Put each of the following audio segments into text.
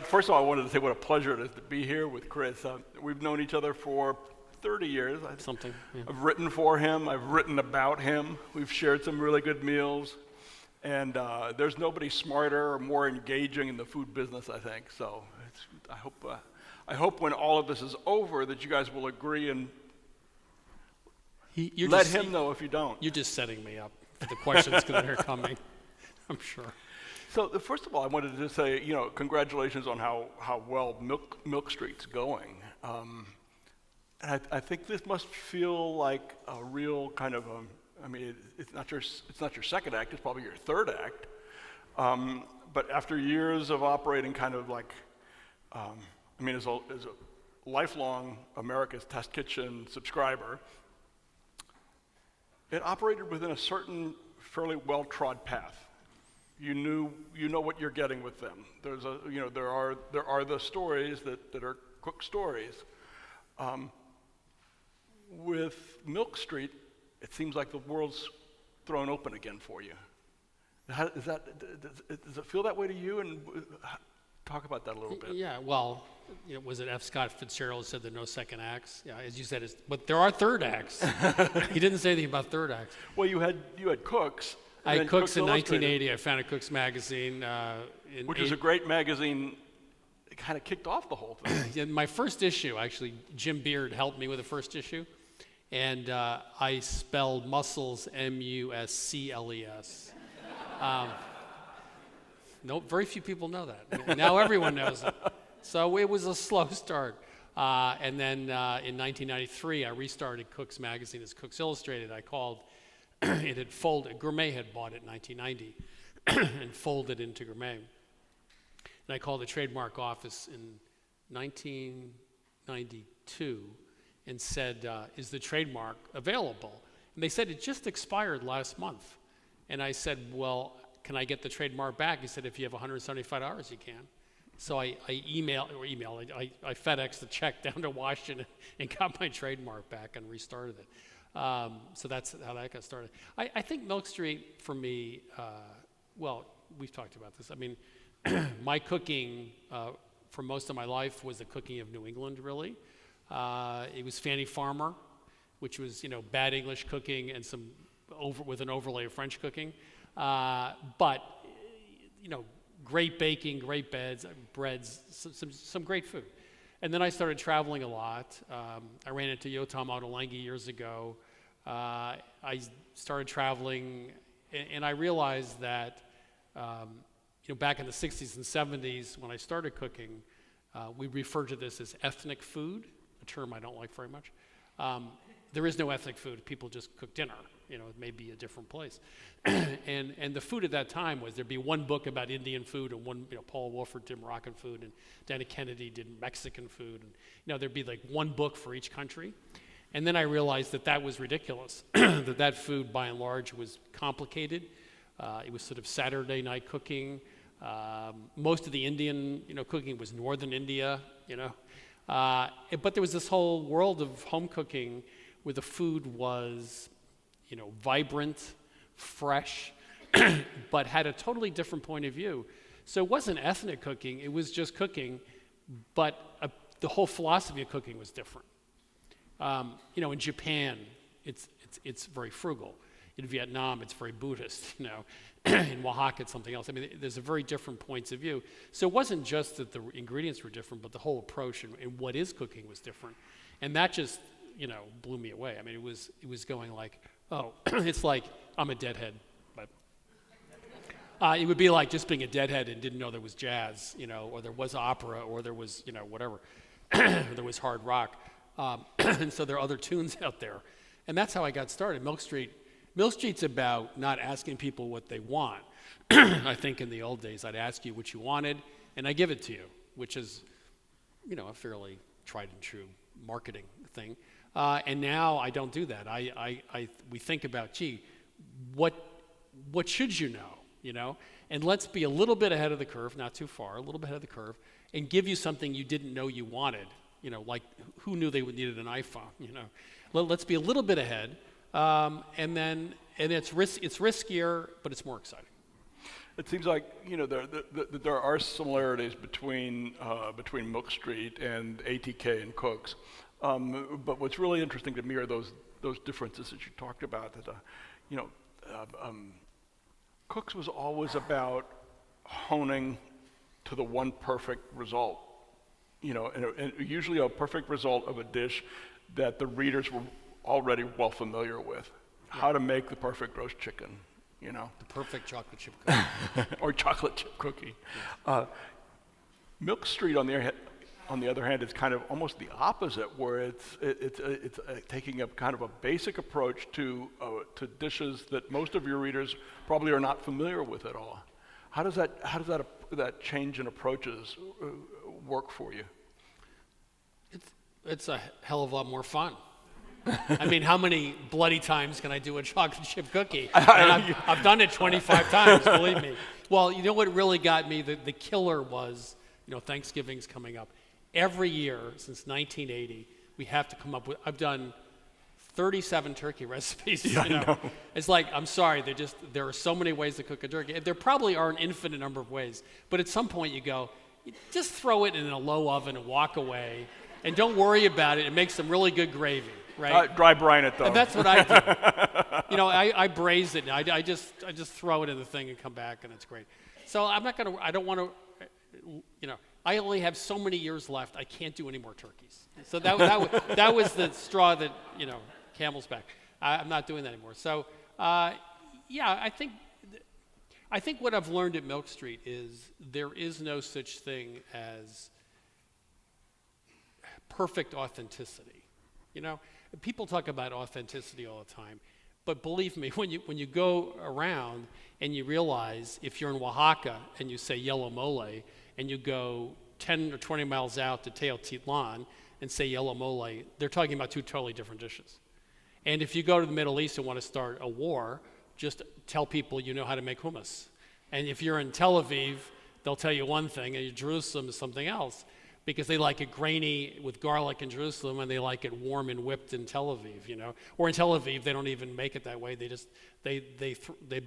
first of all, I wanted to say what a pleasure it is to be here with Chris. We've known each other for 30 years. Something. Yeah. I've written for him. I've written about him. We've shared some really good meals. And there's nobody smarter or more engaging in the food business, I think. So I hope when all of this is over that you guys will agree and let him know if you don't. You're just setting me up for the questions that are coming, I'm sure. So first of all, I wanted to just say, congratulations on how well Milk Street's going. And I think this must feel like a real kind of it's not your second act, it's probably your third act. But after years of operating kind of like, as a lifelong America's Test Kitchen subscriber, it operated within a certain fairly well-trod path. You know what you're getting with them. There are the stories that are cook stories. With Milk Street, it seems like the world's thrown open again for you. Does it feel that way to you? And talk about that a little bit. Yeah, well, was it F. Scott Fitzgerald said there are no second acts? Yeah, as you said, but there are third acts. He didn't say anything about third acts. Well, you had Cooks. I had Cooks in 1980. I founded Cooks magazine. Which was a great magazine. It kind of kicked off the whole thing. Yeah, my first issue, actually, Jim Beard helped me with the first issue. And I spelled mussels, M-U-S-C-L-E-S. Very few people know that. Now everyone knows it. So it was a slow start. And then in 1993, I restarted Cooks magazine as Cooks Illustrated. I called, it had folded, Gourmet had bought it in 1990 and folded into Gourmet. And I called the trademark office in 1992 and said, is the trademark available? And they said, it just expired last month. And I said, well, can I get the trademark back? He said, if you have $175, you can. So I FedExed the check down to Washington and got my trademark back and restarted it. So that's how that got started. I think Milk Street, for me, we've talked about this. I mean, my cooking for most of my life was the cooking of New England, really. It was Fannie Farmer, which was, bad English cooking and with an overlay of French cooking. But great baking, great breads, some great food. And then I started traveling a lot. I ran into Yotam Ottolenghi years ago. I started traveling, and I realized that, back in the 60s and 70s, when I started cooking, we referred to this as ethnic food, a term I don't like very much. There is no ethnic food. People just cook dinner. It may be a different place. and the food at that time was there'd be one book about Indian food and one, Paul Wolford did Moroccan food and Danny Kennedy did Mexican food. And, there'd be like one book for each country. And then I realized that was ridiculous, that food by and large was complicated. It was sort of Saturday night cooking. Most of the Indian, cooking was northern India, but there was this whole world of home cooking where the food was, vibrant, fresh, but had a totally different point of view. So it wasn't ethnic cooking, it was just cooking, but the whole philosophy of cooking was different. In Japan, it's very frugal. In Vietnam, it's very Buddhist, In Oaxaca, it's something else. I mean, there's a very different points of view. So it wasn't just that the ingredients were different, but the whole approach and what is cooking was different. And that just, blew me away. I mean, it was going like, oh, it's like I'm a deadhead. But it would be like just being a deadhead and didn't know there was jazz, or there was opera, or there was, whatever. Or there was hard rock. And so there are other tunes out there. And that's how I got started. Milk Street's about not asking people what they want. I think in the old days, I'd ask you what you wanted, and I give it to you, which is, a fairly tried and true marketing thing. And now I don't do that. We think about, what should you know, And let's be a little bit ahead of the curve, not too far, a little bit ahead of the curve, and give you something you didn't know you wanted. Like who knew they would needed an iPhone, Let's be a little bit ahead. And it's riskier, but it's more exciting. It seems like there are similarities between Milk Street and ATK and Cook's, but what's really interesting to me are those differences that you talked about. That Cook's was always about honing to the one perfect result, and usually a perfect result of a dish that the readers were already well familiar with. Yeah. How to make the perfect roast chicken. The perfect chocolate chip cookie. Or chocolate chip cookie. Yes. Milk Street, on the other hand, is kind of almost the opposite, where it's taking a kind of a basic approach to dishes that most of your readers probably are not familiar with at all. How does that change in approaches work for you? It's a hell of a lot more fun. I mean, how many bloody times can I do a chocolate chip cookie? And I've done it 25 times, believe me. Well, you know what really got me? The killer was, Thanksgiving's coming up. Every year since 1980, we have to come up with, I've done 37 turkey recipes. Yeah, I know. It's like, I'm sorry, there are so many ways to cook a turkey. There probably are an infinite number of ways, but at some point you go, just throw it in a low oven and walk away, and don't worry about it. It makes some really good gravy. Right? Dry brine it though. And that's what I do. I braise it. I just throw it in the thing and come back, and it's great. So I don't want to, I only have so many years left. I can't do any more turkeys. So that was the straw that, camel's back. I'm not doing that anymore. So I think what I've learned at Milk Street is there is no such thing as perfect authenticity. People talk about authenticity all the time, but believe me, when you go around and you realize if you're in Oaxaca and you say yellow mole, and you go 10 or 20 miles out to Teotihuacan and say yellow mole, they're talking about two totally different dishes. And if you go to the Middle East and want to start a war, just tell people you know how to make hummus. And if you're in Tel Aviv, they'll tell you one thing, and Jerusalem is something else, because they like it grainy with garlic in Jerusalem, and they like it warm and whipped in Tel Aviv, Or in Tel Aviv, they don't even make it that way. They just they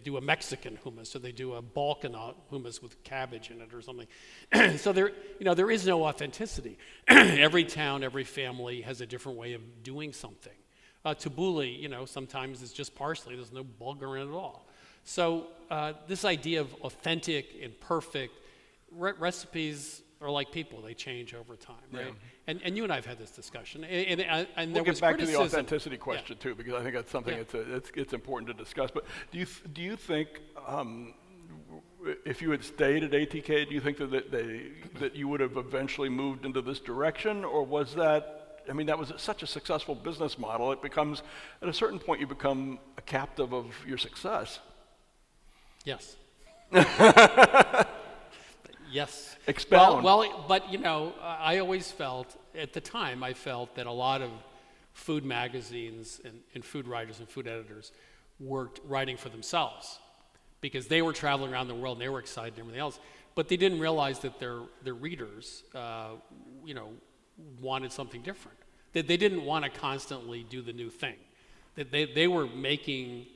do a Mexican hummus, or they do a Balkan hummus with cabbage in it or something. So there is no authenticity. Every town, every family has a different way of doing something. Tabbouleh, sometimes it's just parsley. There's no bulgur in it at all. So this idea of authentic and perfect recipes are like people; they change over time, right? Yeah. And you and I have had this discussion, and we'll get back to the authenticity question too, because I think that's something it's important to discuss. But do you think if you had stayed at ATK, do you think that you would have eventually moved into this direction, or was that? I mean, that was such a successful business model. It becomes, at a certain point, you become a captive of your success. Yes. Yes. Expound. But I always felt, at the time, that a lot of food magazines and food writers and food editors were writing for themselves because they were traveling around the world and they were excited and everything else. But they didn't realize that their readers, wanted something different. That they didn't want to constantly do the new thing. That they were making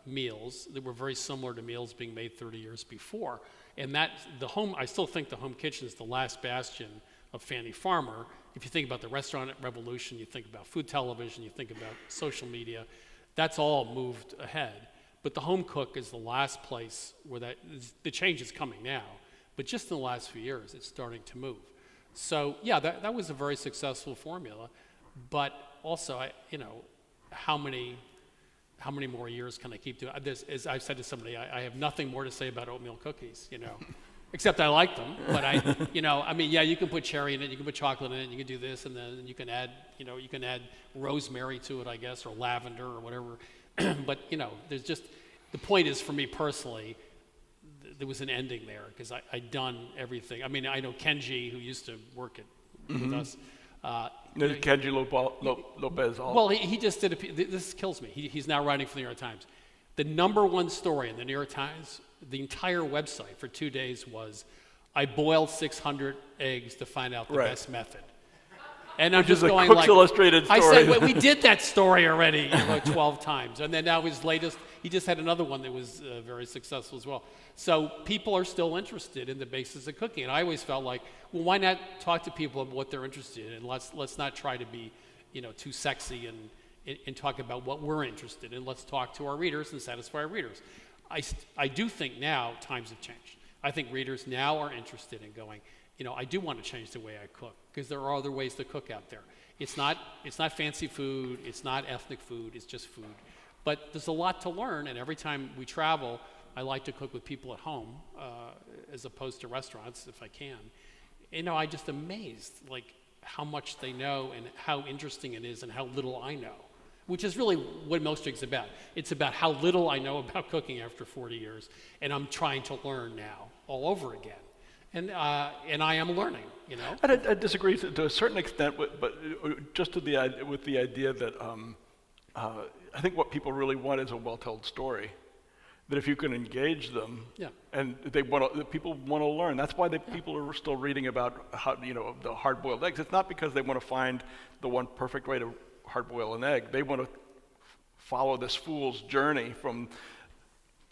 meals that were very similar to meals being made 30 years before. And I still think the home kitchen is the last bastion of Fannie Farmer. If you think about the restaurant revolution, you think about food television, you think about social media, that's all moved ahead. But the home cook is the last place where the change is coming now. But just in the last few years, it's starting to move. So yeah, that was a very successful formula. But also, how many more years can I keep doing this? As I've said to somebody, I have nothing more to say about oatmeal cookies, except I like them. But you can put cherry in it, you can put chocolate in it, you can do this, and then you can add rosemary to it, I guess, or lavender or whatever. But there's just, the point is for me personally, there was an ending there because I'd done everything. I mean, I know Kenji, who used to work with us. Kenji Lopez. Well, he just did this kills me. He's now writing for the New York Times. The #1 story in the New York Times, the entire website for 2 days was, I boiled 600 eggs to find out the best method. And I'm Which is just a going Cook's like, Illustrated I story. said, "Wait, we did that story already 12 times. And then now his latest, he just had another one that was very successful as well. So people are still interested in the basics of cooking. And I always felt like, well, why not talk to people about what they're interested in? And let's not try to be, too sexy and talk about what we're interested in. Let's talk to our readers and satisfy our readers. I do think now times have changed. I think readers now are interested in going, I do want to change the way I cook because there are other ways to cook out there. It's not fancy food, it's not ethnic food, it's just food. But there's a lot to learn, and every time we travel, I like to cook with people at home as opposed to restaurants if I can. I just amazed like how much they know and how interesting it is and how little I know, which is really what Milk Street's about. It's about how little I know about cooking after 40 years, and I'm trying to learn now all over again. And I am learning, I disagree to a certain extent, but just with the idea that I think what people really want is a well-told story. That if you can engage them, Yeah. and people want to learn. That's why people are still reading about how the hard-boiled eggs. It's not because they want to find the one perfect way to hard-boil an egg. They want to follow this fool's journey from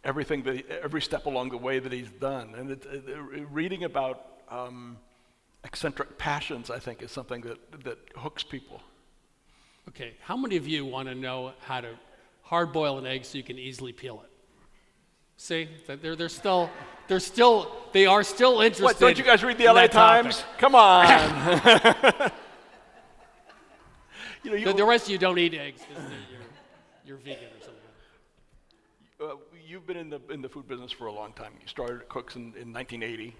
every step along the way that he's done. And reading about eccentric passions, I think, is something that hooks people. Okay, how many of you want to know how to hard-boil an egg so you can easily peel it? See, they are still interested. What, don't you guys read the in LA that topic. Times? Come on. The rest of you don't eat eggs because you're vegan or something. You've been in the food business for a long time. You started at Cook's in 1980.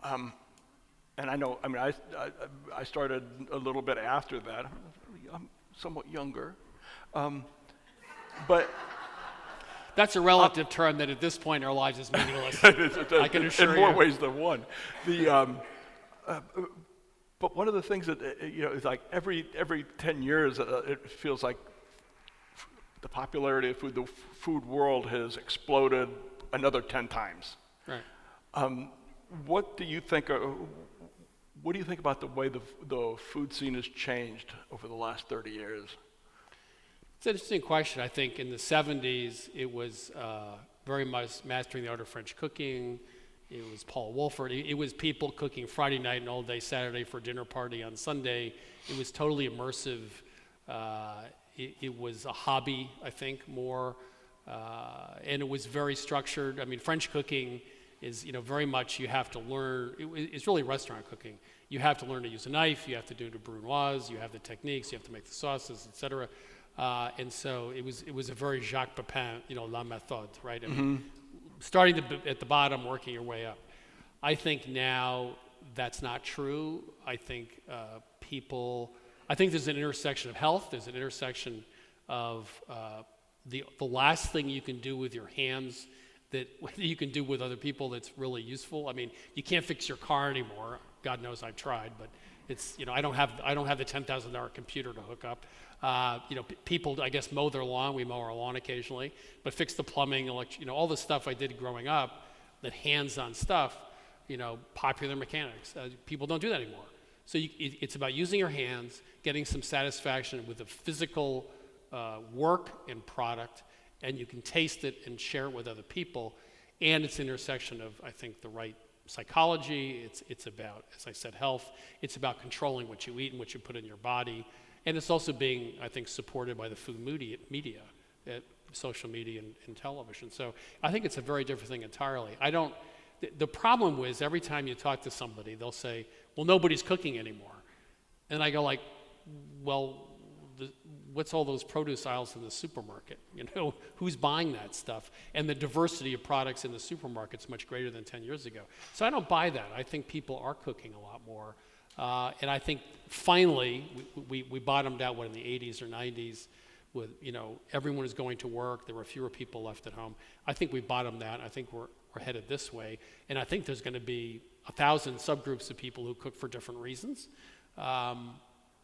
And I started a little bit after that. I'm somewhat younger. But that's a relative term that at this point in our lives is meaningless. I can assure you. In more ways than one. But one of the things that is like every 10 years, it feels like the popularity of food, the food world has exploded another 10 times. Right. What do you think? What do you think about the way the food scene has changed over the last 30 years? It's an interesting question. I think in the 70s, it was very much mastering the art of French cooking. It was Paul Wolford. It was people cooking Friday night and all day Saturday for a dinner party on Sunday. It was totally immersive. It was a hobby, I think, more. And it was very structured. I mean, French cooking is, very much you have to learn. It's really restaurant cooking. You have to learn to use a knife. You have to do the brunoise. You have the techniques. You have to make the sauces, etc. And so it was a very Jacques Pepin, la méthode, right? I mean, starting at the bottom, working your way up. I think now that's not true. I think I think there's an intersection of health. There's an intersection of the last thing you can do with your hands that you can do with other people that's really useful. I mean, you can't fix your car anymore. God knows I've tried, but it's I don't have the $10,000 computer to hook up. People, I guess, mow their lawn. We mow our lawn occasionally, but fix the plumbing, all the stuff I did growing up, that hands-on stuff, popular mechanics. People don't do that anymore. So it's about using your hands, getting some satisfaction with the physical work and product, and you can taste it and share it with other people. And it's an intersection of, I think, the right psychology. It's about, as I said, health. It's about controlling what you eat and what you put in your body. And it's also being, I think, supported by the food media, social media and television. So I think it's a very different thing entirely. The problem was every time you talk to somebody, they'll say, well, nobody's cooking anymore. And I go like, well, what's all those produce aisles in the supermarket? Who's buying that stuff? And the diversity of products in the supermarket's much greater than 10 years ago. So I don't buy that. I think people are cooking a lot more. And I think finally we bottomed out in the 80s or 90s with everyone was going to work. There were fewer people left at home. I think we bottomed that. I think we're headed this way, and I think there's going to be 1,000 subgroups of people who cook for different reasons.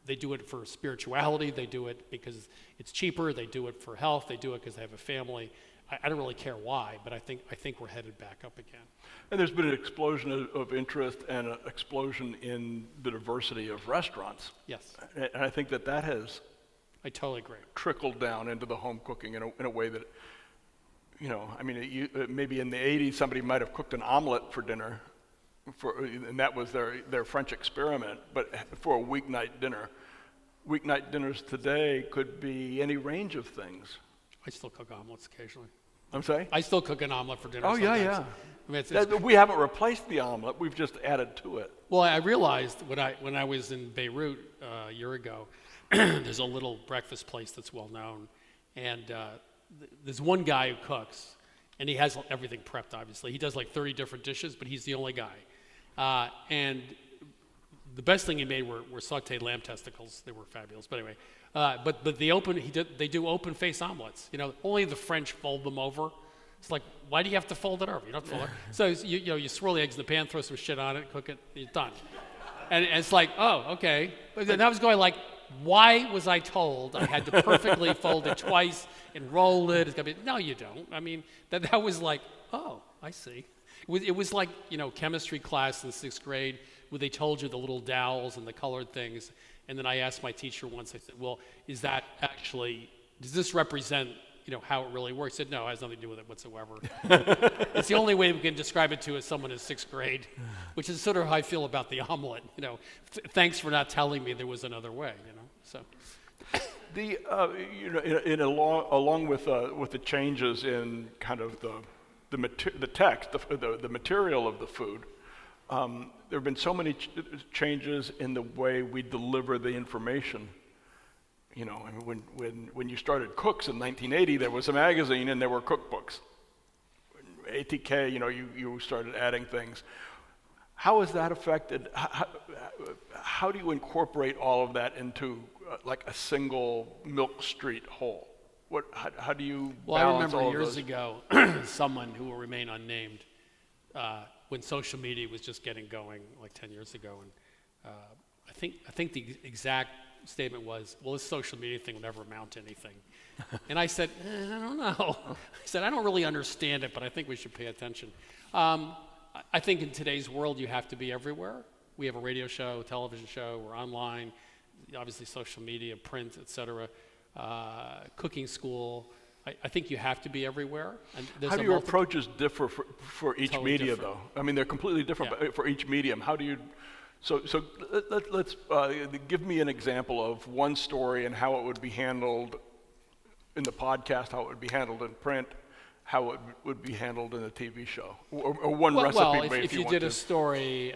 They do it for spirituality. They do it because it's cheaper. They do it for health. They do it because they have a family. I don't really care why, but I think we're headed back up again. And there's been an explosion of interest and an explosion in the diversity of restaurants. Yes, And I think that has I totally agree. trickled down into the home cooking in a way that, I mean, maybe in the 80s somebody might have cooked an omelet for dinner, and that was their French experiment, but for a weeknight dinner. Weeknight dinners today could be any range of things. I still cook omelets occasionally. I'm sorry? I still cook an omelet for dinner. Oh, yeah, sometimes. yeah. I mean, We haven't replaced the omelet, we've just added to it. well, I realized when I was in Beirut a year ago, there's a little breakfast place that's well known, and there's one guy who cooks, and he has everything prepped. Obviously, he does like 30 different dishes, but he's the only guy. And the best thing he made were sautéed lamb testicles. They were fabulous. But anyway, but they do open face omelets. Only the French fold them over. It's like, why do you have to fold it over? You don't fold it. So you swirl the eggs in the pan, throw some shit on it, cook it, you're done. And it's like, oh, okay. But then I was going like, why was I told I had to perfectly fold it twice and roll it? It's gonna be, no, you don't. I mean, that was like, oh, I see. It was like, chemistry class in 6th grade where they told you the little dowels and the colored things. And then I asked my teacher once, I said, well, does this represent, how it really works? He said, no, it has nothing to do with it whatsoever. It's the only way we can describe it to as someone in 6th grade, which is sort of how I feel about the omelet. Thanks for not telling me there was another way, so. Along with the changes in kind of the text, the material of the food, there have been so many changes in the way we deliver the information. I mean, when you started Cooks in 1980, there was a magazine and there were cookbooks. ATK, you started adding things. How has that affected? How do you incorporate all of that into like a single Milk Street whole? How do you balance all of those? Well, I remember years ago, someone who will remain unnamed, when social media was just getting going, like 10 years ago, and I think the exact statement was, well, this social media thing will never amount to anything. And I said, I don't know. I said, I don't really understand it, but I think we should pay attention. I think in today's world, you have to be everywhere. We have a radio show, television show, we're online, obviously social media, print, etc., cooking school. I think you have to be everywhere. And how do your approaches differ for each totally media, different. though? I mean, they're completely different for each medium. How do you? So let's give me an example of one story and how it would be handled in the podcast, how it would be handled in print, how it would be handled in a TV show, or one recipe. Well, if you did a story,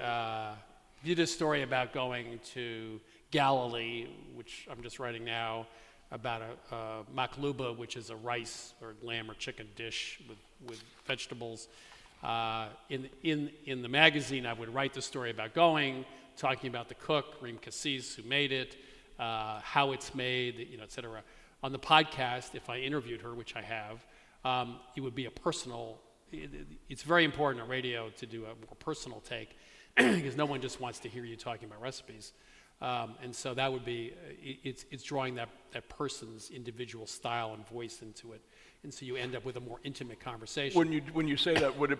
about going to Galilee, which I'm just writing now, about a makluba, which is a rice or lamb or chicken dish with vegetables. In the magazine, I would write the story about going, talking about the cook, Reem Cassis, who made it, how it's made, et cetera. On the podcast, if I interviewed her, which I have, it would be a personal. It's very important on radio to do a more personal take because no one just wants to hear you talking about recipes. And so that would be, it's drawing that person's individual style and voice into it. And so you end up with a more intimate conversation. When you say that, would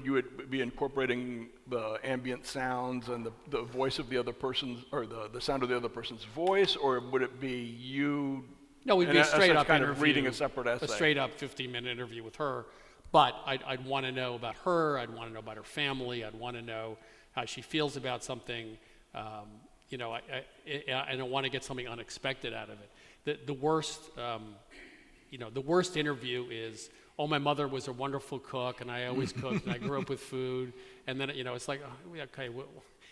you be incorporating the ambient sounds and the voice of the other person's, or the sound of the other person's voice, or would it be you? No, we'd be a straight up kind interview, of reading a separate essay. A straight up 15-minute interview with her. But I'd want to know about her. I'd want to know about her family. I'd want to know how she feels about something. And I want to get something unexpected out of it. The worst interview is, oh, my mother was a wonderful cook, and I always cooked, and I grew up with food, and then it's like, oh, okay.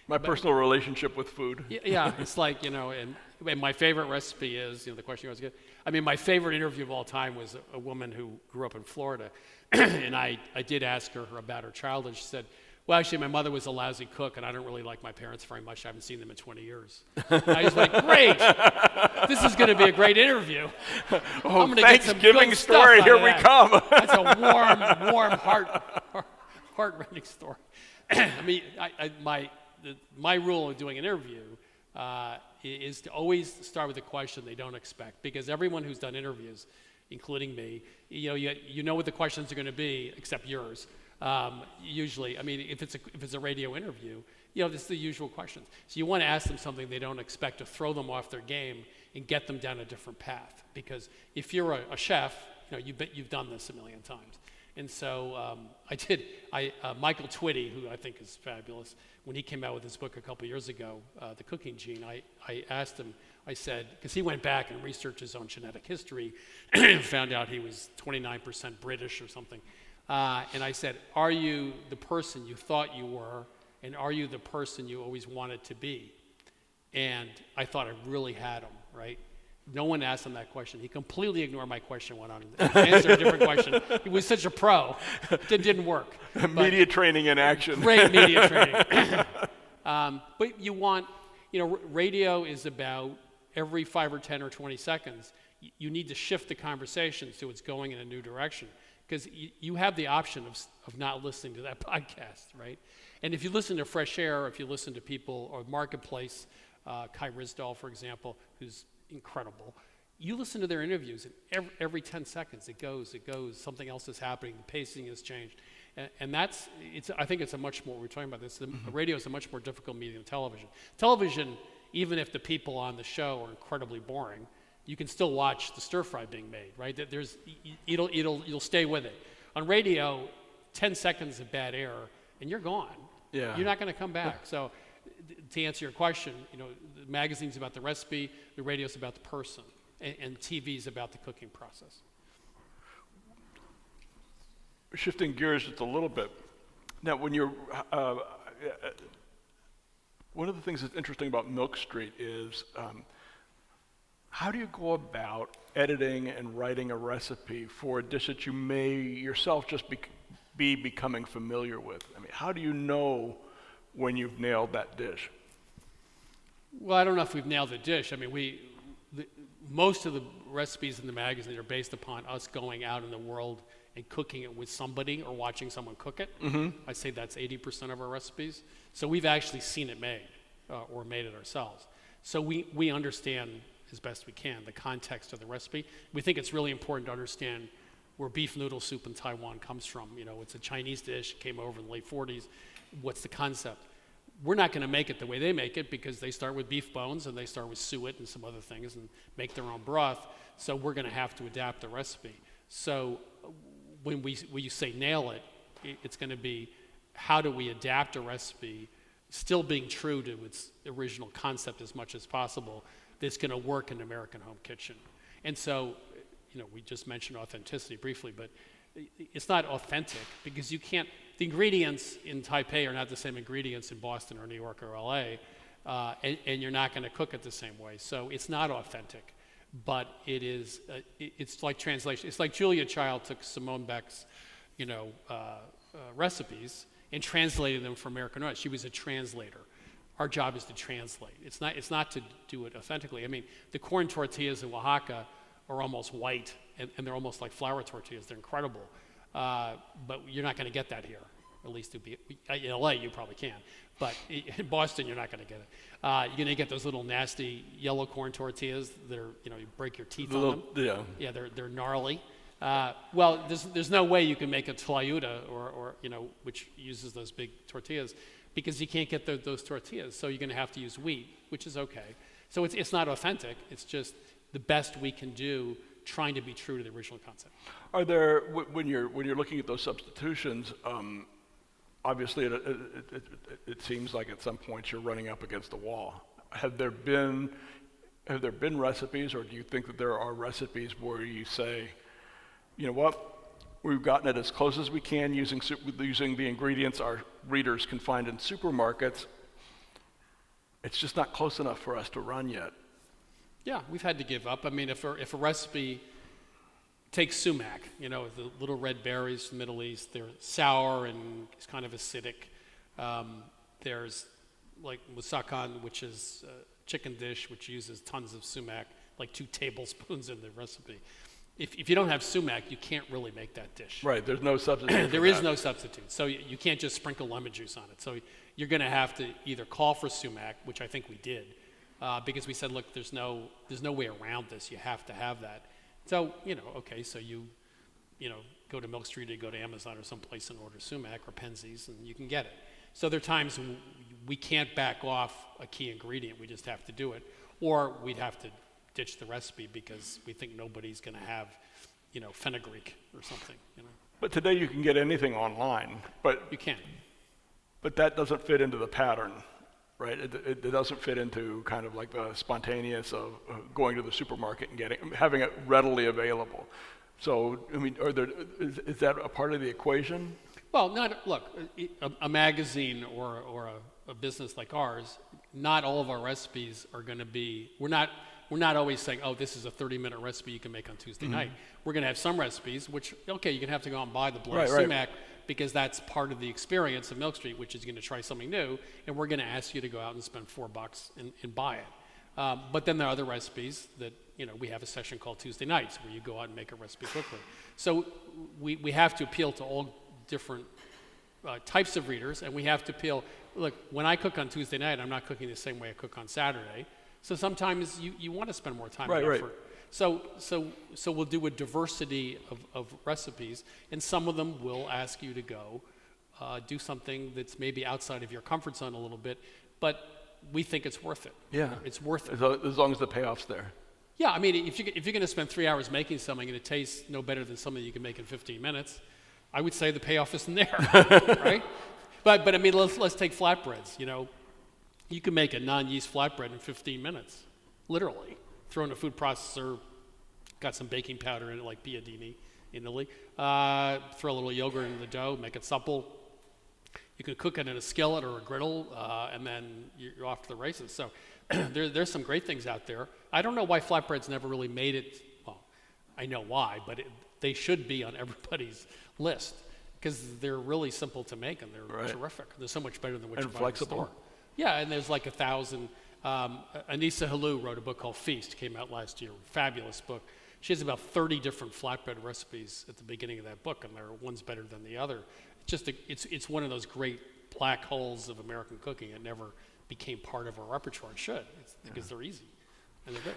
My personal relationship with food. Yeah, it's like, and my favorite recipe is, the question you always get. I mean, my favorite interview of all time was a woman who grew up in Florida, and I did ask her about her childhood. She said, well, actually, my mother was a lousy cook, and I don't really like my parents very much. I haven't seen them in 20 years. I was like, great. This is going to be a great interview. Oh, I'm going to get some Thanksgiving good story. stuff Here out of we that. come. That's a warm, heart-rending story. I mean, my rule of doing an interview is to always start with a question they don't expect, because everyone who's done interviews, including me. You know what the questions are going to be, except yours. Usually, I mean, if it's a radio interview, it's the usual questions. So you want to ask them something they don't expect to throw them off their game and get them down a different path. Because if you're a chef, you've done this a million times. And so Michael Twitty, who I think is fabulous, when he came out with his book a couple years ago, The Cooking Gene, I asked him, I said, because he went back and researched his own genetic history and found out he was 29% British or something. And I said, are you the person you thought you were, and are you the person you always wanted to be? And I thought I really had him, right? No one asked him that question. He completely ignored my question, went on and answered a different question. He was such a pro. It didn't work. Media training in action. Great media training. But you want, radio is about every 5 or 10 or 20 seconds, you need to shift the conversation so it's going in a new direction. Because you have the option of not listening to that podcast, right? And if you listen to Fresh Air, if you listen to people, or Marketplace, Kai Risdall, for example, who's incredible, you listen to their interviews, and every 10 seconds it goes, something else is happening, the pacing has changed. And I think it's a much more, we're talking about this, radio is a much more difficult medium than television. Television, even if the people on the show are incredibly boring, you can still watch the stir fry being made, right? You'll stay with it. On radio, 10 seconds of bad air, and you're gone. Yeah. You're not going to come back. So, to answer your question, the magazine's about the recipe, the radio's about the person, and TV's about the cooking process. Shifting gears just a little bit. Now, when you're one of the things that's interesting about Milk Street is how do you go about editing and writing a recipe for a dish that you may yourself just be becoming familiar with? I mean, how do you know when you've nailed that dish? Well, I don't know if we've nailed the dish. I mean, most of the recipes in the magazine are based upon us going out in the world and cooking it with somebody or watching someone cook it. Mm-hmm. I'd say that's 80% of our recipes. So we've actually seen it made or made it ourselves. So we understand as best we can the context of the recipe. We think it's really important to understand where beef noodle soup in Taiwan comes from. It's a Chinese dish, came over in the late 40s. What's the concept? We're not going to make it the way they make it because they start with beef bones and they start with suet and some other things and make their own broth. So we're going to have to adapt the recipe. So when you say nail it, it's going to be how do we adapt a recipe, still being true to its original concept as much as possible, that's going to work in the American home kitchen. And so, we just mentioned authenticity briefly, but it's not authentic because you can't, the ingredients in Taipei are not the same ingredients in Boston or New York or LA, and you're not going to cook it the same way. So it's not authentic, but it is, it's like translation. It's like Julia Child took Simone Beck's, recipes and translated them for American audience. She was a translator. Our job is to translate. It's not to do it authentically. I mean, the corn tortillas in Oaxaca are almost white, and they're almost like flour tortillas. They're incredible. But you're not going to get that here. At least in LA, you probably can. But in Boston, you're not going to get it. You're going to get those little nasty yellow corn tortillas that are, you break your teeth on them. Yeah. Yeah, they're gnarly. Well, there's no way you can make a tlayuda or which uses those big tortillas, because you can't get those tortillas. So you're going to have to use wheat, which is okay. So it's not authentic. It's just the best we can do, trying to be true to the original concept. Are there, when you're looking at those substitutions, obviously it seems like at some point you're running up against the wall. Have there been recipes, or do you think that there are recipes where you say, you know what, we've gotten it as close as we can using the ingredients our readers can find in supermarkets. It's just not close enough for us to run yet. Yeah, we've had to give up. I mean, if a recipe takes sumac, the little red berries from the Middle East, they're sour and it's kind of acidic. There's like musakan, which is a chicken dish which uses tons of sumac, like 2 tablespoons in the recipe. If you don't have sumac, you can't really make that dish. Right, there's no substitute. There is no substitute. So you can't just sprinkle lemon juice on it. So you're going to have to either call for sumac, which I think we did, because we said, look, there's no way around this. You have to have that. So, okay, so you go to Milk Street or go to Amazon or someplace and order sumac or Penzies, and you can get it. So there are times when we can't back off a key ingredient, we just have to do it. Or we'd have to ditch the recipe because we think nobody's going to have, fenugreek or something, But today you can get anything online, but You can. But that doesn't fit into the pattern, right? It doesn't fit into kind of like the spontaneous of going to the supermarket and having it readily available. So, I mean, is that a part of the equation? Well, look, a magazine or a business like ours, not all of our recipes are going to be, we're not always saying, oh, this is a 30-minute recipe you can make on Tuesday night. We're going to have some recipes, which, okay, you're going to have to go out and buy the bloody sumac because that's part of the experience of Milk Street, which is going to try something new, and we're going to ask you to go out and spend $4 and buy it. But then there are other recipes that, we have a session called Tuesday Nights where you go out and make a recipe quickly. So we have to appeal to all different types of readers, and we have to appeal. Look, when I cook on Tuesday night, I'm not cooking the same way I cook on Saturday. So sometimes you want to spend more time and effort. So we'll do a diversity of recipes, and some of them will ask you to go do something that's maybe outside of your comfort zone a little bit, but we think it's worth it. Yeah, it's worth it. As long as the payoff's there. Yeah, I mean, if you're going to spend 3 hours making something and it tastes no better than something you can make in 15 minutes, I would say the payoff isn't there, right? But I mean, let's take flatbreads. You can make a non-yeast flatbread in 15 minutes, literally. Throw in a food processor, got some baking powder in it, like Piadini in Italy. Throw a little yogurt in the dough, make it supple. You can cook it in a skillet or a griddle, and then you're off to the races. So there's some great things out there. I don't know why flatbreads never really made it. Well, I know why, but they should be on everybody's list because they're really simple to make and they're terrific. They're so much better than what you buy in the store. Yeah, and there's like 1,000. Anissa Halou wrote a book called Feast, came out last year, fabulous book. She has about 30 different flatbread recipes at the beginning of that book, and one's better than the other. It's one of those great black holes of American cooking. It never became part of our repertoire. It should, because they're easy and they're good.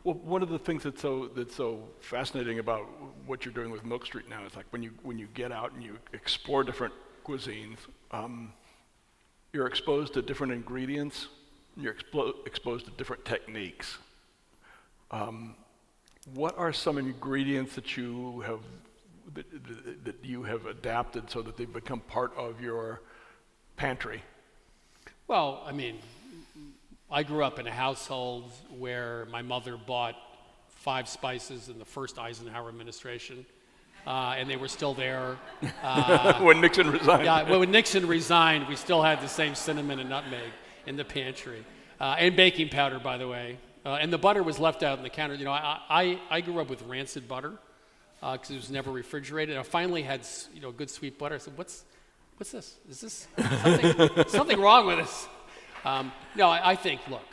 Well, one of the things that's so fascinating about what you're doing with Milk Street now is like when you get out and you explore different cuisines, you're exposed to different ingredients. You're exposed to different techniques. What are some ingredients that you have adapted so that they've become part of your pantry? Well, I mean, I grew up in a household where my mother bought 5 spices in the first Eisenhower administration, and they were still there. When Nixon resigned. Yeah, when Nixon resigned, we still had the same cinnamon and nutmeg in the pantry, and baking powder, by the way. And the butter was left out on the counter. I grew up with rancid butter because it was never refrigerated. I finally had good sweet butter. I said, "What's this? Is this something wrong with this?" No, I think, look,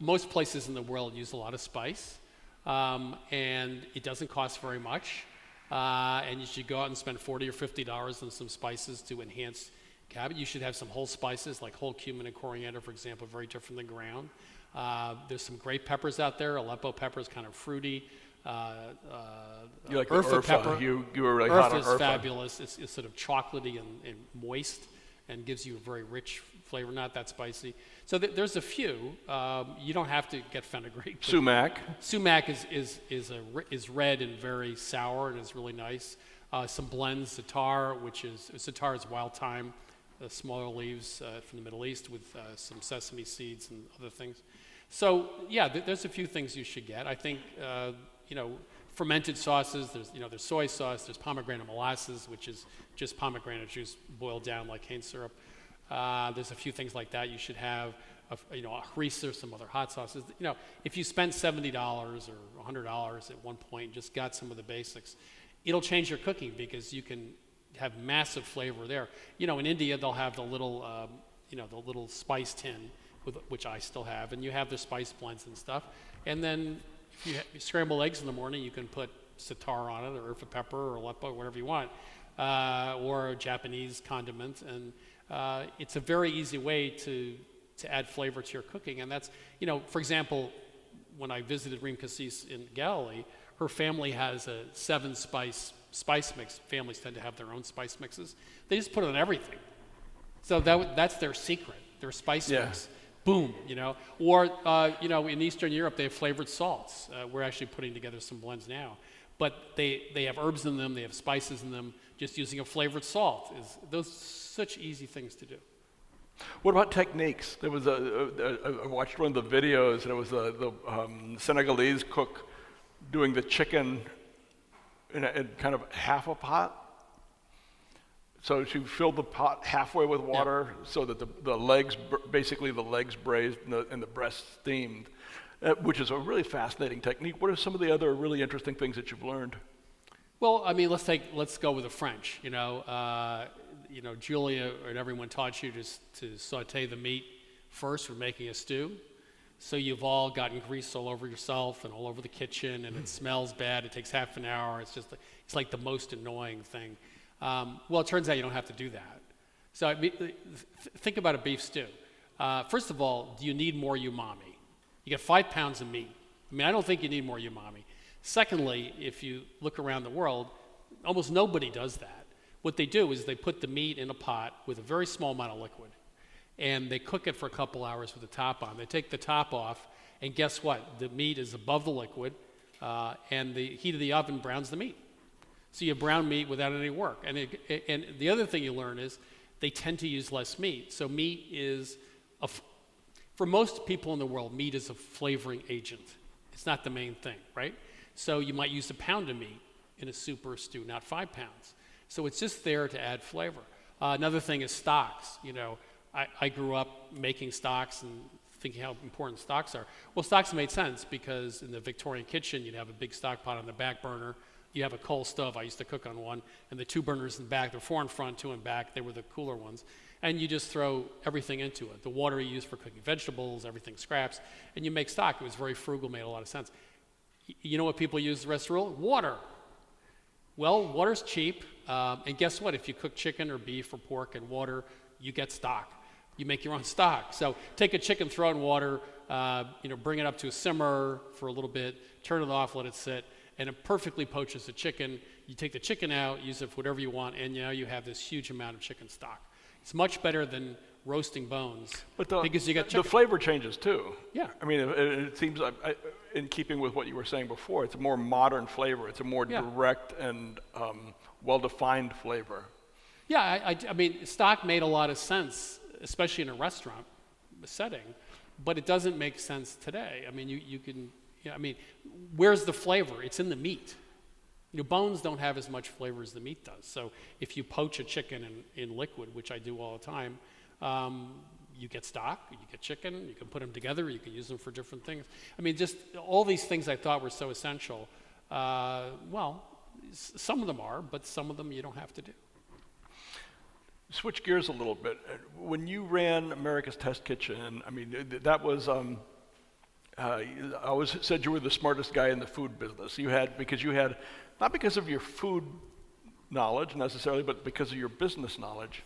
most places in the world use a lot of spice, and it doesn't cost very much. And you should go out and spend $40 or $50 on some spices to enhance cabbage. You should have some whole spices like whole cumin and coriander, for example, very different than ground. There's some great peppers out there. Aleppo pepper is kind of fruity. You like Urfa pepper. You were really hot on Urfa is fabulous. It's sort of chocolatey and moist and gives you a very rich flavor, not that spicy. So there's a few. You don't have to get fenugreek. Sumac. Sumac is red and very sour and is really nice. Some blends, Sitar is wild thyme, smaller leaves from the Middle East with some sesame seeds and other things. So yeah, there's a few things you should get. I think fermented sauces. There's soy sauce. There's pomegranate molasses, which is just pomegranate juice boiled down like cane syrup. There's a few things like that you should have. A harissa, some other hot sauces. If you spent $70 or $100 at one point, just got some of the basics, it'll change your cooking because you can have massive flavor there. In India they'll have the little spice tin, which I still have, and you have the spice blends and stuff. And then if you scramble eggs in the morning, you can put Sitar on it, or Urfa pepper, or Aleppo, whatever you want, or a Japanese condiment. And it's a very easy way to add flavor to your cooking. And that's, for example, when I visited Reem Cassis in Galilee, her family has a 7-spice mix. Families tend to have their own spice mixes. They just put it on everything. So that's their secret, their spice mix. Boom, Or, in Eastern Europe, they have flavored salts. We're actually putting together some blends now. But they have herbs in them, they have spices in them. Just using a flavored salt those such easy things to do. What about techniques? There was I watched one of the videos, and it was the Senegalese cook doing the chicken in kind of half a pot. So she filled the pot halfway with water so that the legs, basically the legs braised and the breast steamed, which is a really fascinating technique. What are some of the other really interesting things that you've learned? Well, let's go with the French. Julia and everyone taught you to saute the meat first for making a stew. So you've all gotten grease all over yourself and all over the kitchen, and it smells bad. It takes half an hour. It's like the most annoying thing. Well, it turns out you don't have to do that. So think about a beef stew. First of all, do you need more umami? You get 5 pounds of meat. I don't think you need more umami. Secondly, if you look around the world, almost nobody does that. What they do is they put the meat in a pot with a very small amount of liquid, and they cook it for a couple hours with the top on. They take the top off, and guess what? The meat is above the liquid, and the heat of the oven browns the meat. So you have brown meat without any work. And the other thing you learn is they tend to use less meat. So meat is, for most people in the world, meat is a flavoring agent. It's not the main thing, right? So you might use a pound of meat in a soup or a stew, not 5 pounds. So it's just there to add flavor. Another thing is stocks. I grew up making stocks and thinking how important stocks are. Well, stocks made sense because in the Victorian kitchen, you'd have a big stock pot on the back burner. You have a coal stove. I used to cook on one, and the 2 burners in the back. They're 4 in front, 2 in back. They were the cooler ones. And you just throw everything into it. The water you use for cooking vegetables, everything scraps, and you make stock. It was very frugal, made a lot of sense. You know what people use the rest of the world? Water. Well, water's cheap, and guess what? If you cook chicken or beef or pork in water, you get stock. You make your own stock. So take a chicken, throw it in water, bring it up to a simmer for a little bit, turn it off, let it sit, and it perfectly poaches the chicken. You take the chicken out, use it for whatever you want, and now you have this huge amount of chicken stock. It's much better than roasting bones because you got chicken. The flavor changes too. Yeah. It seems like, in keeping with what you were saying before, it's a more modern flavor. It's a more direct and well-defined flavor. Yeah, stock made a lot of sense, especially in a restaurant setting, but it doesn't make sense today. Where's the flavor? It's in the meat. Bones don't have as much flavor as the meat does. So if you poach a chicken in liquid, which I do all the time, you get stock, you get chicken, you can put them together, you can use them for different things. Just all these things I thought were so essential. Some of them are, but some of them you don't have to do. Switch gears a little bit. When you ran America's Test Kitchen, that was, I always said you were the smartest guy in the food business. Not because of your food knowledge necessarily, but because of your business knowledge.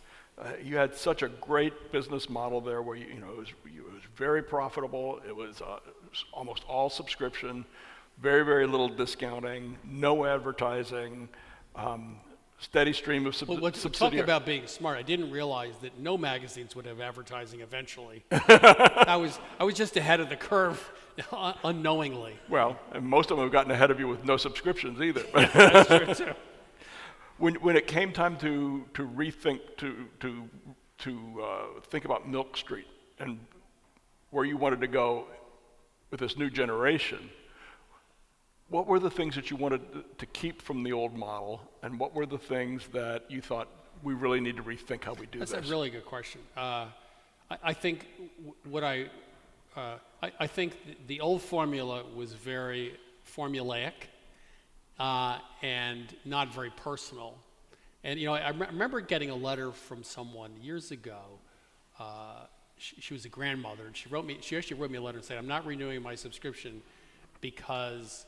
You had such a great business model there where it was very profitable. It was almost all subscription, very, very little discounting, no advertising, steady stream of subsidiary. Talk about being smart. I didn't realize that no magazines would have advertising eventually. I was just ahead of the curve unknowingly. Well, and most of them have gotten ahead of you with no subscriptions either. That's true too. When it came time to rethink, to think about Milk Street and where you wanted to go with this new generation, what were the things that you wanted to keep from the old model, and what were the things that you thought we really need to rethink how we do this? That's a really good question. I think I think the old formula was very formulaic and not very personal. And I remember getting a letter from someone years ago. She was a grandmother, and she actually wrote me a letter and said, "I'm not renewing my subscription because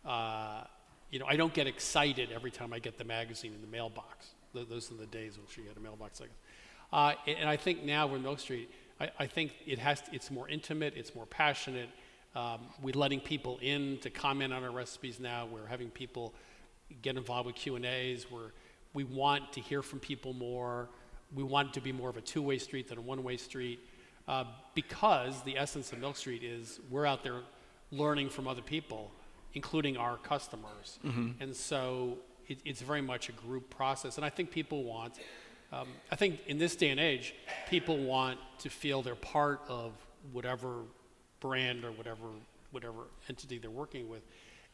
I don't get excited every time I get the magazine in the mailbox." Those are the days when she had a mailbox like this. And I think now with Milk Street, I think it's more intimate, it's more passionate. We're letting people in to comment on our recipes now. We're having people get involved with Q&As. We want to hear from people more. We want it to be more of a two-way street than a one-way street, because the essence of Milk Street is we're out there learning from other people, including our customers. And so it's very much a group process. And I think people want, I think in this day and age, people want to feel they're part of whatever brand or whatever entity they're working with.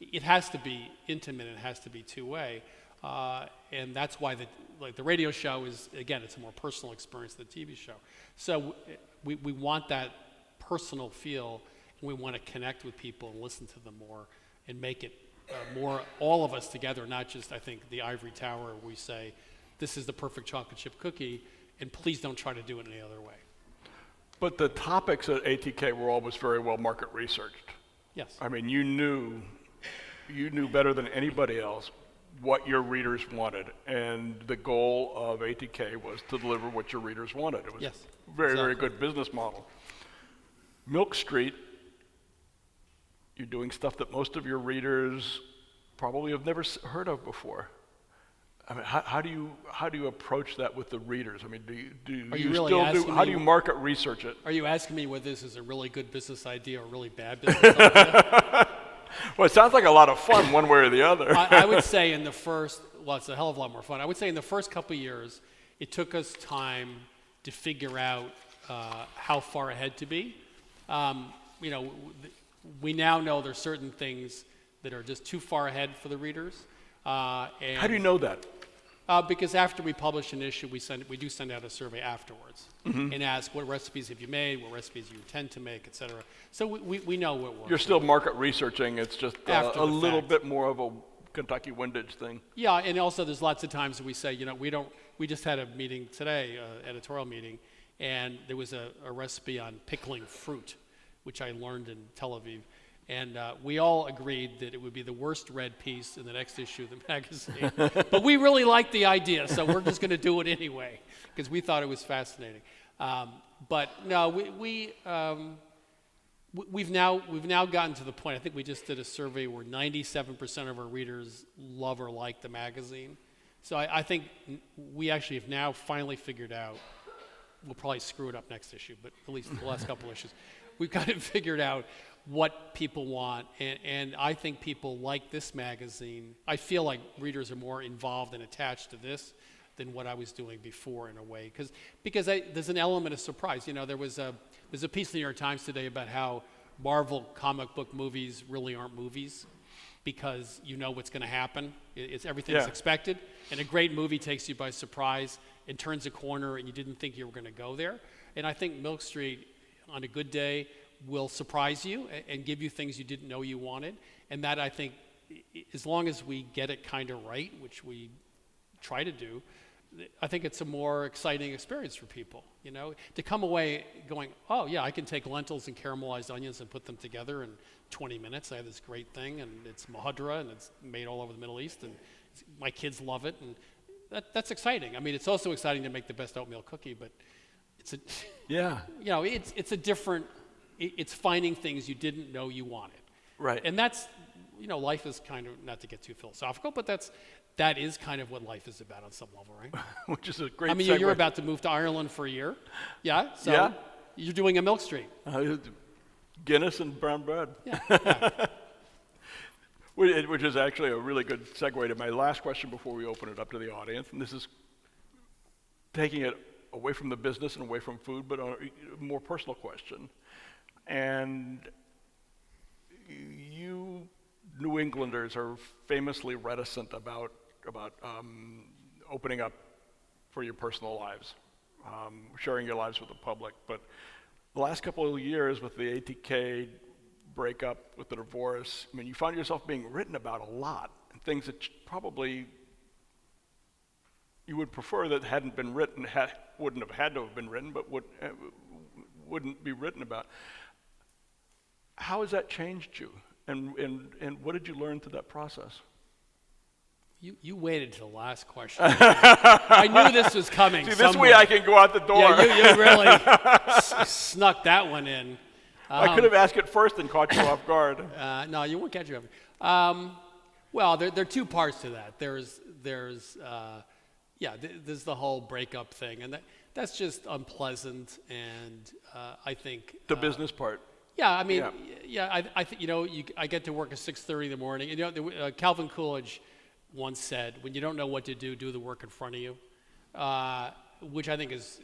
It has to be intimate, it has to be two-way. And that's why the radio show is, again, it's a more personal experience than the TV show. So we want that personal feel, and we want to connect with people and listen to them more and make it more all of us together, not just, I think, the ivory tower where we say, this is the perfect chocolate chip cookie, and please don't try to do it any other way. But the topics at ATK were always very well market researched. Yes. I mean, you knew better than anybody else what your readers wanted, and the goal of ATK was to deliver what your readers wanted. It was Yes, very, very good business model. Milk Street, you're doing stuff that most of your readers probably have never heard of before. I mean, how do you approach that with the readers? I mean, Are you really asking how me do you market research it? Are you asking me whether this is a really good business idea or a really bad business idea? Well, it sounds like a lot of fun one way or the other. I would say it's a hell of a lot more fun. I would say in the first couple of years, it took us time to figure out how far ahead to be. We now know there's certain things that are just too far ahead for the readers. How do you know that? Because after we publish an issue, we do send out a survey afterwards and ask what recipes have you made, what recipes you intend to make, et cetera. So we know what works. You're still market researching. It's just a little bit more of a Kentucky windage thing. Yeah, and also there's lots of times that we say, we just had a meeting today, editorial meeting, and there was a recipe on pickling fruit, which I learned in Tel Aviv. And we all agreed that it would be the worst read piece in the next issue of the magazine. But we really liked the idea, so we're just going to do it anyway, because we thought it was fascinating. But no, we've now gotten to the point, I think we just did a survey where 97% of our readers love or like the magazine. So I think we actually have now finally figured out, we'll probably screw it up next issue, but at least the last couple issues, we've kind of figured out what people want, and I think people like this magazine. I feel like readers are more involved and attached to this than what I was doing before in a way, because there's an element of surprise. There's a piece in the New York Times today about how Marvel comic book movies really aren't movies, because you know what's going to happen. Everything's expected, and a great movie takes you by surprise and turns a corner, and you didn't think you were going to go there. And I think Milk Street, on a good day, will surprise you and give you things you didn't know you wanted. And that, I think, as long as we get it kind of right, which we try to do, I think it's a more exciting experience for people, to come away going, oh yeah, I can take lentils and caramelized onions and put them together in 20 minutes. I have this great thing, and it's mahadra, and it's made all over the Middle East, and my kids love it, and that's exciting. I mean, it's also exciting to make the best oatmeal cookie, but it's a different. It's finding things you didn't know you wanted. Right. And that's, life is kind of, not to get too philosophical, but that is kind of what life is about on some level, right? Which is a great I mean, segue. You're about to move to Ireland for a year. Yeah? So you're doing a Milk Street. Guinness and brown bread. Yeah. Which is actually a really good segue to my last question before we open it up to the audience. And this is taking it away from the business and away from food, but a more personal question. And you New Englanders are famously reticent about opening up for your personal lives, sharing your lives with the public. But the last couple of years with the ATK breakup, with the divorce, I mean, you found yourself being written about a lot, and things that probably you would prefer that hadn't been written, wouldn't have had to have been written, but wouldn't be written about. How has that changed you, and what did you learn through that process? You waited to the last question. I knew this was coming. See, this way I can go out the door. Yeah, you really snuck that one in. I could have asked it first and caught you off guard. No, you won't catch you ever. Well, there are two parts to that. There's the whole breakup thing, and that's just unpleasant. And I think The business part. yeah, I mean, I think I get to work at 6:30 in the morning. And, Calvin Coolidge once said, "When you don't know what to do, do the work in front of you," which I think is,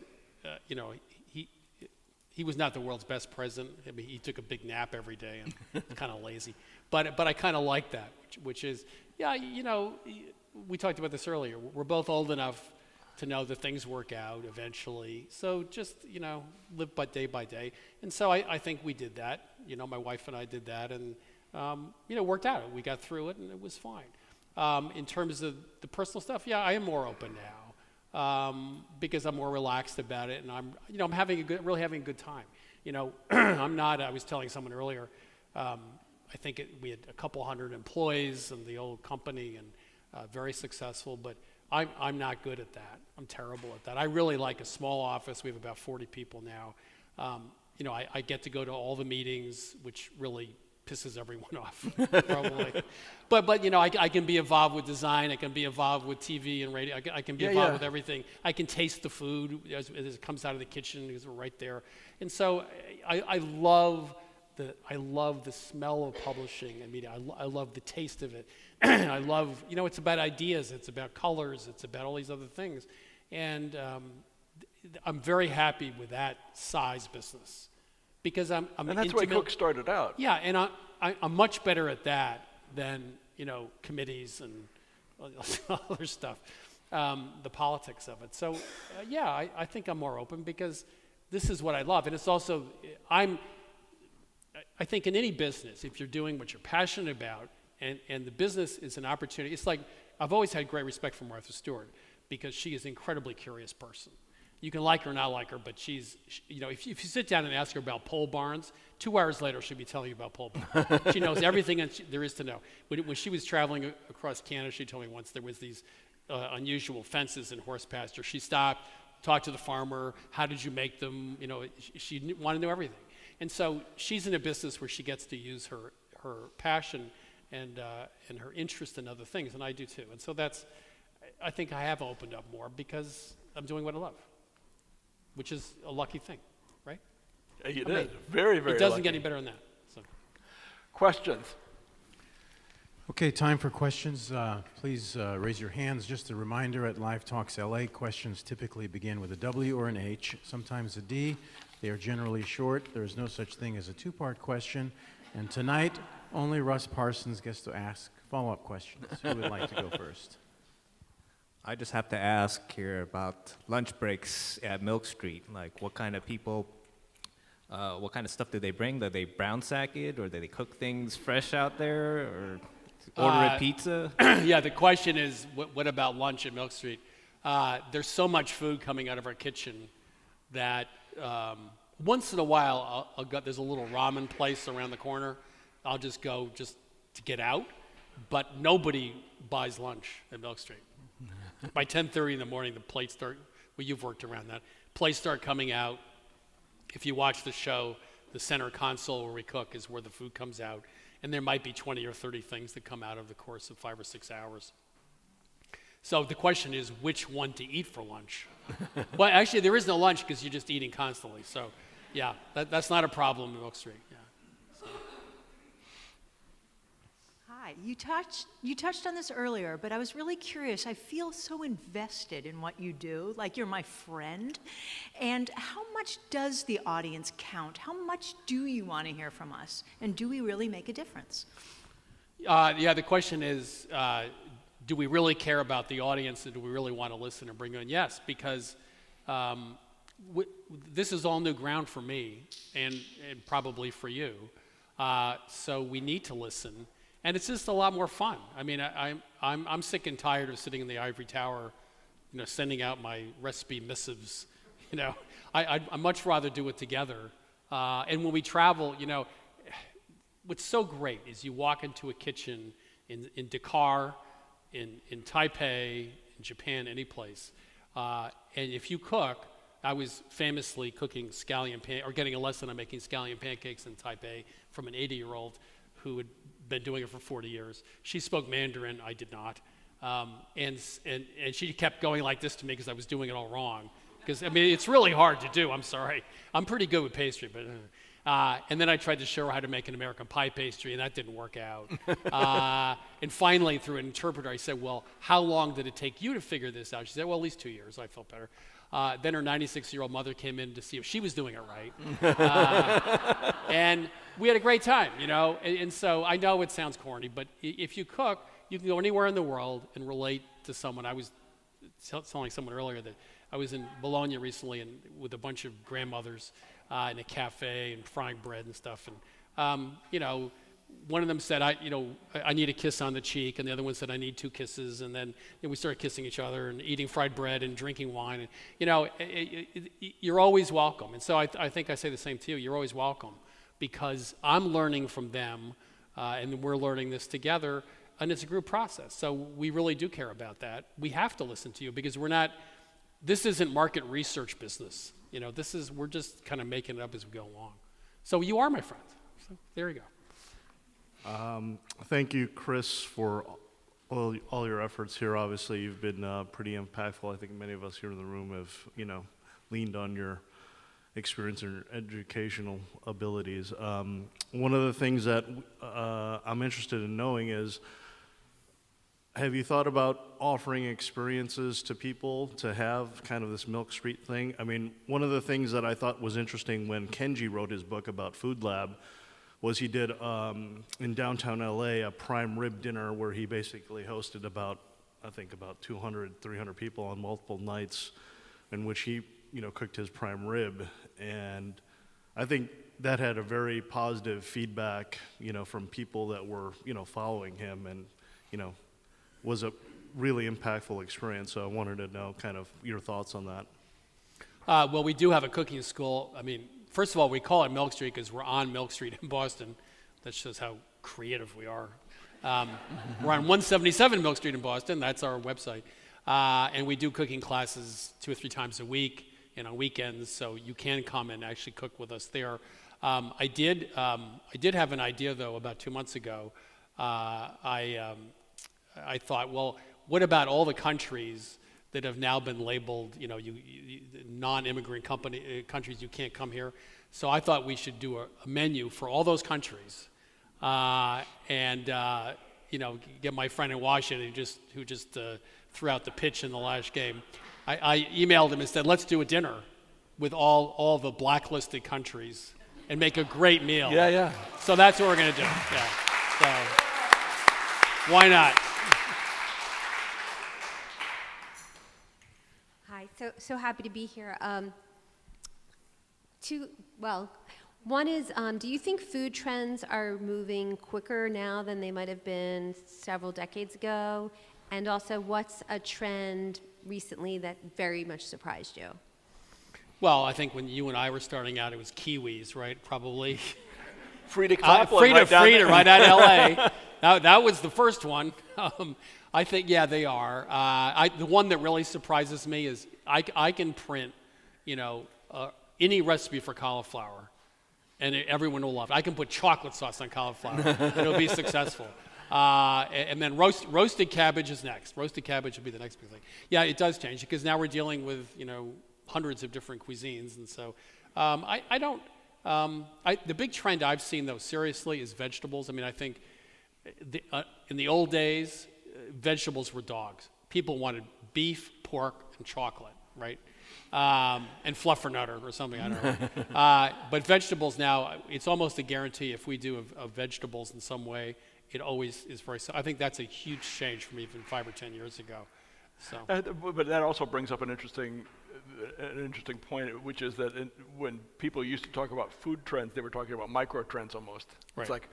he was not the world's best president. I mean, he took a big nap every day and kind of lazy. But I kind of like that, which is, we talked about this earlier. We're both old enough to know that things work out eventually. So just, live day by day. And so I think we did that. My wife and I did that, and, worked out. We got through it, and it was fine. In terms of the personal stuff, I am more open now. Because I'm more relaxed about it, and I'm really having a good time. I'm not. I was telling someone earlier. I think we had a couple hundred employees in the old company, and very successful. But I'm not good at that. I'm terrible at that. I really like a small office. We have about 40 people now. I get to go to all the meetings, which really pisses everyone off, probably. But I can be involved with design. I can be involved with TV and radio. I can be involved with everything. I can taste the food as it comes out of the kitchen because we're right there. And so I love the smell of publishing. I mean, I love the taste of it. I love, it's about ideas. It's about colors. It's about all these other things. And I'm very happy with that size business. Because I'm and that's why Cook started out. Yeah, and I'm much better at that than committees and other stuff, the politics of it. So I think I'm more open because this is what I love, and it's also I think in any business, if you're doing what you're passionate about, and the business is an opportunity. It's like I've always had great respect for Martha Stewart because she is an incredibly curious person. You can like her or not like her, but she's, if you sit down and ask her about pole barns, 2 hours later she'll be telling you about pole barns. She knows everything there is to know. When she was traveling across Canada, she told me once there was these unusual fences in horse pasture. She stopped, talked to the farmer. How did you make them? She wanted to know everything. And so she's in a business where she gets to use her passion and her interest in other things, and I do too. And so I think I have opened up more because I'm doing what I love. Which is a lucky thing, right? It is. Very, very It doesn't lucky. get any better than that. So. Questions? Okay, time for questions. Please raise your hands. Just a reminder, at Live Talks LA, questions typically begin with a W or an H, sometimes a D. They are generally short. There is no such thing as a two-part question. And tonight, only Russ Parsons gets to ask follow-up questions. Who would like to go first? I just have to ask here about lunch breaks at Milk Street. Like, what kind of people, what kind of stuff do they bring? Do they brown sack it, or do they cook things fresh out there, or order a pizza? Yeah, the question is, what about lunch at Milk Street? There's so much food coming out of our kitchen that once in a while, I'll go, there's a little ramen place around the corner. I'll just go just to get out, but nobody buys lunch at Milk Street. By 10:30 in the morning, the plates start, well, you've worked around that, plates start coming out. If you watch the show, the center console where we cook is where the food comes out, and there might be 20 or 30 things that come out over the course of 5 or 6 hours. So the question is which one to eat for lunch. Well, actually, there is no lunch because you're just eating constantly. So, yeah, that's not a problem in Milk Street. Yeah. So. Hi, you touched on this earlier, but I was really curious. I feel so invested in what you do, like you're my friend. And how much does the audience count? How much do you want to hear from us? And do we really make a difference? Yeah, the question is, do we really care about the audience, and do we really want to listen and bring in? Yes, because this is all new ground for me, and probably for you. So we need to listen. And it's just a lot more fun. I mean, I'm sick and tired of sitting in the ivory tower, sending out my recipe missives. I'd much rather do it together. And when we travel, what's so great is you walk into a kitchen in Dakar, in Taipei, in Japan, any place, and if you cook, I was famously cooking or getting a lesson on making scallion pancakes in Taipei from an 80-year-old who had been doing it for 40 years. She spoke Mandarin, I did not. And she kept going like this to me because I was doing it all wrong. Because, I mean, it's really hard to do, I'm sorry. I'm pretty good with pastry, but... and then I tried to show her how to make an American pie pastry, and that didn't work out. And finally, through an interpreter, I said, well, how long did it take you to figure this out? She said, well, at least 2 years. I felt better. Then her 96-year-old mother came in to see if she was doing it right. And we had a great time, you know. And so I know it sounds corny, but if you cook, you can go anywhere in the world and relate to someone. I was telling someone earlier that I was in Bologna recently and with a bunch of grandmothers in a cafe and frying bread and stuff. And, you know, one of them said, I need a kiss on the cheek, and the other one said, I need 2 kisses. And then we started kissing each other and eating fried bread and drinking wine. And, you know, you're always welcome. And so I think I say the same to you. You're always welcome because I'm learning from them, and we're learning this together, and it's a group process. So we really do care about that. We have to listen to you because this isn't market research business. You know, we're just kind of making it up as we go along. So you are my friend. So there you go. Thank you, Chris, for all your efforts here. Obviously, you've been pretty impactful. I think many of us here in the room have, you know, leaned on your experience and educational abilities. One of the things that I'm interested in knowing is, have you thought about offering experiences to people to have kind of this Milk Street thing? I mean, one of the things that I thought was interesting when Kenji wrote his book about Food Lab was he did, in downtown LA, a prime rib dinner where he basically hosted about 200, 300 people on multiple nights in which he, you know, cooked his prime rib. And I think that had a very positive feedback, you know, from people that were, you know, following him and, you know, was a really impactful experience. So I wanted to know kind of your thoughts on that. Well, we do have a cooking school. I mean, first of all, we call it Milk Street because we're on Milk Street in Boston. That shows how creative we are. We're on 177 Milk Street in Boston. That's our website. And we do cooking classes 2 or 3 times a week and on weekends, so you can come and actually cook with us there. I did have an idea, though, about 2 months ago. I thought, well, what about all the countries that have now been labeled, you know, non-immigrant countries, you can't come here. So I thought we should do a menu for all those countries, and you know, get my friend in Washington who just threw out the pitch in the last game. I emailed him and said, let's do a dinner with all the blacklisted countries and make a great meal. Yeah. So that's what we're gonna do. Yeah. So why not? Hi, so happy to be here. One is, do you think food trends are moving quicker now than they might have been several decades ago? And also, what's a trend recently that very much surprised you? Well, I think when you and I were starting out, it was kiwis, right? Probably. Frida Kaplan, Frida, right out of LA. That was the first one. I think, yeah, they are. The one that really surprises me is I can print, you know, any recipe for cauliflower, and everyone will love it. I can put chocolate sauce on cauliflower, and it'll be successful. And then roasted cabbage is next. Roasted cabbage will be the next big thing. Yeah, it does change because now we're dealing with, you know, hundreds of different cuisines, and so the big trend I've seen, though, seriously, is vegetables. I mean, I think in the old days, vegetables were dogs. People wanted beef, pork, and chocolate, right? And fluffernutter or something, I don't know. But vegetables now, it's almost a guarantee if we do vegetables in some way, it always is very, I think that's a huge change from even 5 or 10 years ago. So. But that also brings up an interesting point, which is that when people used to talk about food trends, they were talking about micro trends almost. Right. It's like,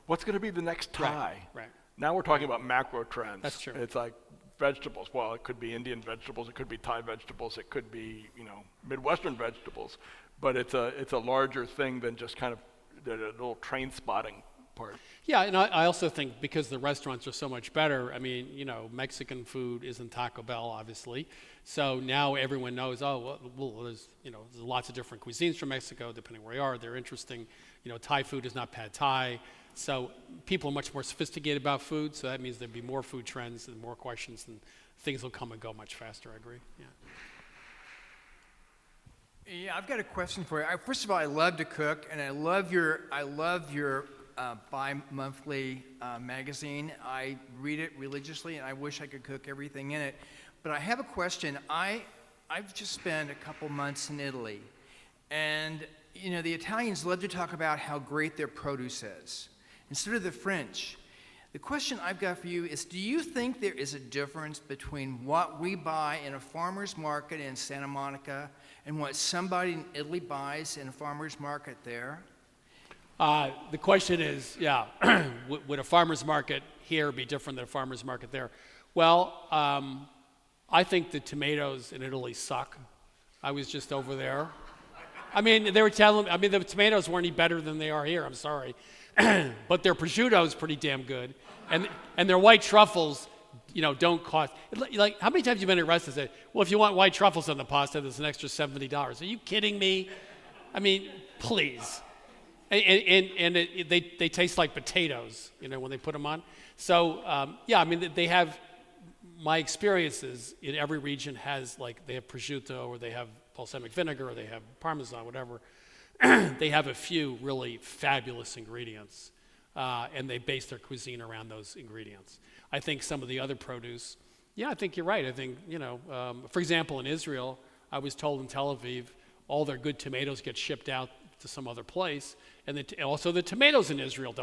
what's going to be the next tie? Right. Now we're talking about macro trends. That's true. It's like vegetables. Well, it could be Indian vegetables, it could be Thai vegetables, it could be, you know, Midwestern vegetables. But it's a larger thing than just kind of the little train spotting part. Yeah, and I also think because the restaurants are so much better, I mean, Mexican food isn't Taco Bell, obviously. So now everyone knows, there's lots of different cuisines from Mexico, depending where you are. They're interesting. Thai food is not pad Thai. So people are much more sophisticated about food, so that means there'll be more food trends and more questions, and things will come and go much faster, I agree. Yeah. Yeah, I've got a question for you. First of all, I love to cook, and I love your bi-monthly magazine. I read it religiously, and I wish I could cook everything in it. But I have a question. I've just spent a couple months in Italy, and the Italians love to talk about how great their produce is, instead of the French. The question I've got for you is, do you think there is a difference between what we buy in a farmer's market in Santa Monica and what somebody in Italy buys in a farmer's market there? The question is, would a farmer's market here be different than a farmer's market there? Well, I think the tomatoes in Italy suck. I was just over there. I mean, they were telling me, the tomatoes weren't any better than they are here, I'm sorry. But their prosciutto is pretty damn good. And their white truffles, don't cost. Like, how many times have you been at a restaurant and said, well, if you want white truffles on the pasta, there's an extra $70. Are you kidding me? I mean, please. And they taste like potatoes, when they put them on. So, they have, my experiences in every region has, they have prosciutto, or they have balsamic vinegar, or they have Parmesan, whatever. They have a few really fabulous ingredients, and they base their cuisine around those ingredients. I think some of the other produce, I think you're right. I think, for example, in Israel, I was told in Tel Aviv, all their good tomatoes get shipped out to some other place, and also the tomatoes in Israel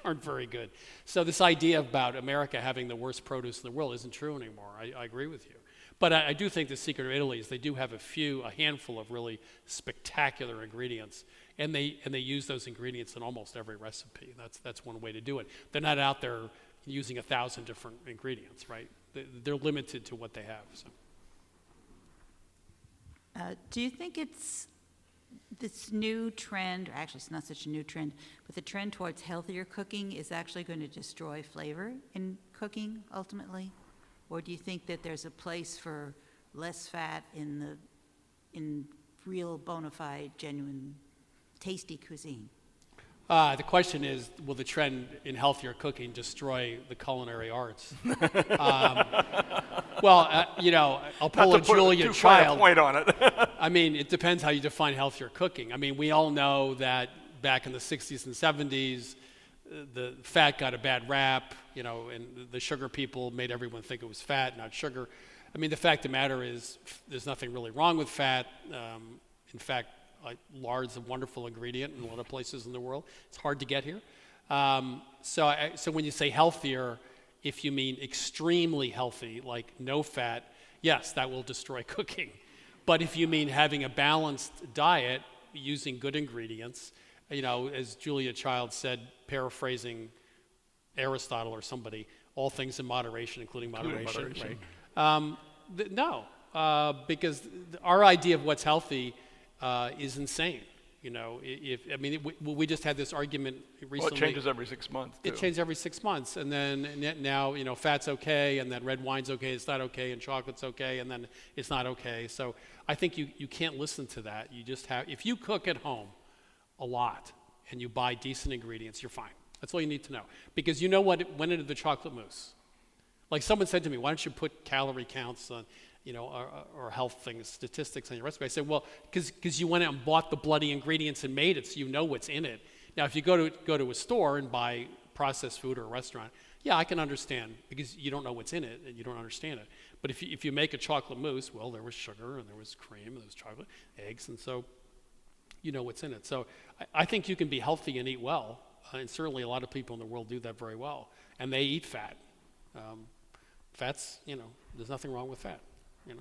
aren't very good. So this idea about America having the worst produce in the world isn't true anymore. I agree with you. But I do think the secret of Italy is they do have a handful of really spectacular ingredients, and they use those ingredients in almost every recipe. That's one way to do it. They're not out there using 1,000 different ingredients, right? They're limited to what they have. So. Do you think it's this new trend, or actually it's not such a new trend, but the trend towards healthier cooking is actually going to destroy flavor in cooking ultimately? Or do you think that there's a place for less fat in real bona fide, genuine, tasty cuisine? The question is, will the trend in healthier cooking destroy the culinary arts? I'll pull a Julia Child. Point on it. I mean, it depends how you define healthier cooking. I mean, we all know that back in the 60s and 70s, the fat got a bad rap, and the sugar people made everyone think it was fat, not sugar. I mean, the fact of the matter is, there's nothing really wrong with fat. In fact, lard is a wonderful ingredient in a lot of places in the world. It's hard to get here. So when you say healthier, if you mean extremely healthy, like no fat, yes, that will destroy cooking. But if you mean having a balanced diet using good ingredients, as Julia Child said, paraphrasing Aristotle or somebody, all things in moderation, including moderation. Right? No, because our idea of what's healthy is insane. We just had this argument recently. Well, it changes every 6 months, too. It changes every 6 months, and then now, fat's okay, and then red wine's okay, it's not okay, and chocolate's okay, and then it's not okay. So I think you can't listen to that. You just have, if you cook at home a lot, and you buy decent ingredients, you're fine. That's all you need to know. Because you know what went into the chocolate mousse. Like someone said to me, why don't you put calorie counts on, or health things, statistics on your recipe? I said, well, because you went out and bought the bloody ingredients and made it, so you know what's in it. Now, if you go to a store and buy processed food or a restaurant, yeah, I can understand, because you don't know what's in it and you don't understand it. But if you make a chocolate mousse, well, there was sugar and there was cream and there was chocolate, eggs, and so you know what's in it. So I think you can be healthy and eat well, and certainly a lot of people in the world do that very well, and they eat fat. Fat's, there's nothing wrong with fat, in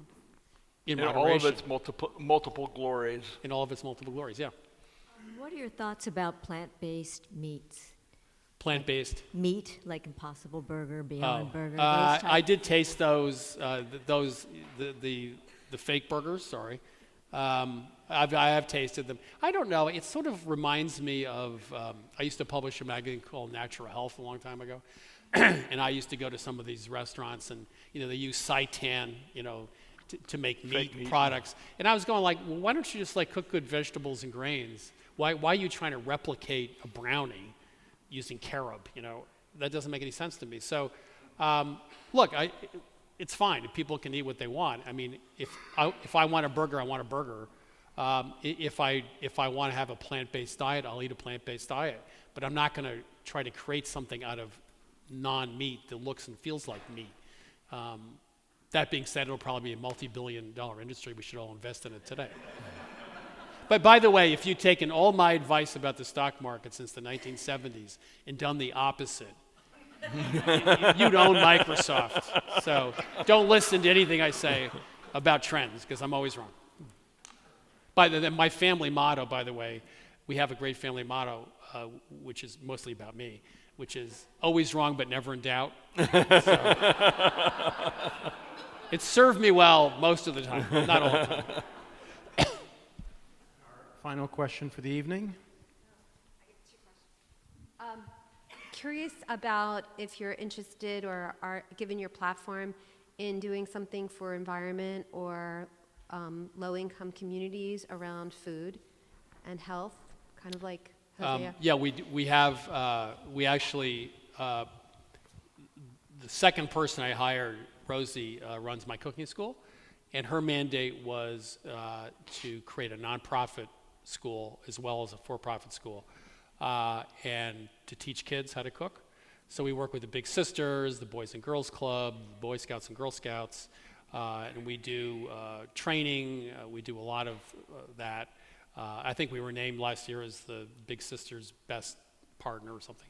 moderation. all of its multiple glories. In all of its multiple glories, yeah. What are your thoughts about plant-based meats? Plant-based? Meat, like Impossible Burger, Beyond Burger. I did taste those, the fake burgers, sorry. I have tasted them. I don't know. It sort of reminds me of, I used to publish a magazine called Natural Health a long time ago. And I used to go to some of these restaurants and, they use seitan, to make meat products. And I was going like, well, why don't you just cook good vegetables and grains? Why are you trying to replicate a brownie using carob? That doesn't make any sense to me. So, look, it's fine. People can eat what they want. I mean, if I want a burger, I want a burger. If I want to have a plant-based diet, I'll eat a plant-based diet. But I'm not going to try to create something out of non-meat that looks and feels like meat. That being said, it'll probably be a multi-billion-dollar industry. We should all invest in it today. But by the way, if you've taken all my advice about the stock market since the 1970s and done the opposite, you'd own Microsoft. So don't listen to anything I say about trends, because I'm always wrong. My family motto, by the way, we have a great family motto, which is mostly about me, which is always wrong but never in doubt. It served me well most of the time, not all the time. Final question for the evening. Curious about if you're interested or are given your platform in doing something for environment or low-income communities around food and health, kind of like Hosea. Yeah, we have, we actually, the second person I hired, Rosie, runs my cooking school, and her mandate was to create a nonprofit school as well as a for-profit school, and to teach kids how to cook. So we work with the Big Sisters, the Boys and Girls Club, the Boy Scouts and Girl Scouts, and we do training. We do a lot of that. I think we were named last year as the Big Sisters' best partner or something.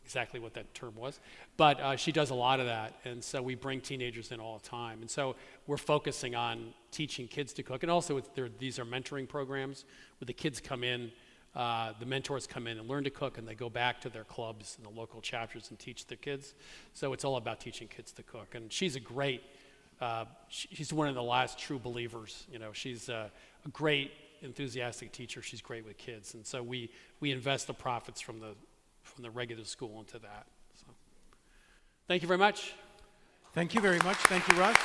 Exactly what that term was. But she does a lot of that, and so we bring teenagers in all the time. And so we're focusing on teaching kids to cook. And also these are mentoring programs where the kids come in, the mentors come in and learn to cook, and they go back to their clubs and the local chapters and teach their kids. So it's all about teaching kids to cook. And she's she's one of the last true believers. She's a great enthusiastic teacher. She's great with kids, and so we invest the profits from the regular school into that. So, thank you very much. Thank you very much. Thank you, Russ.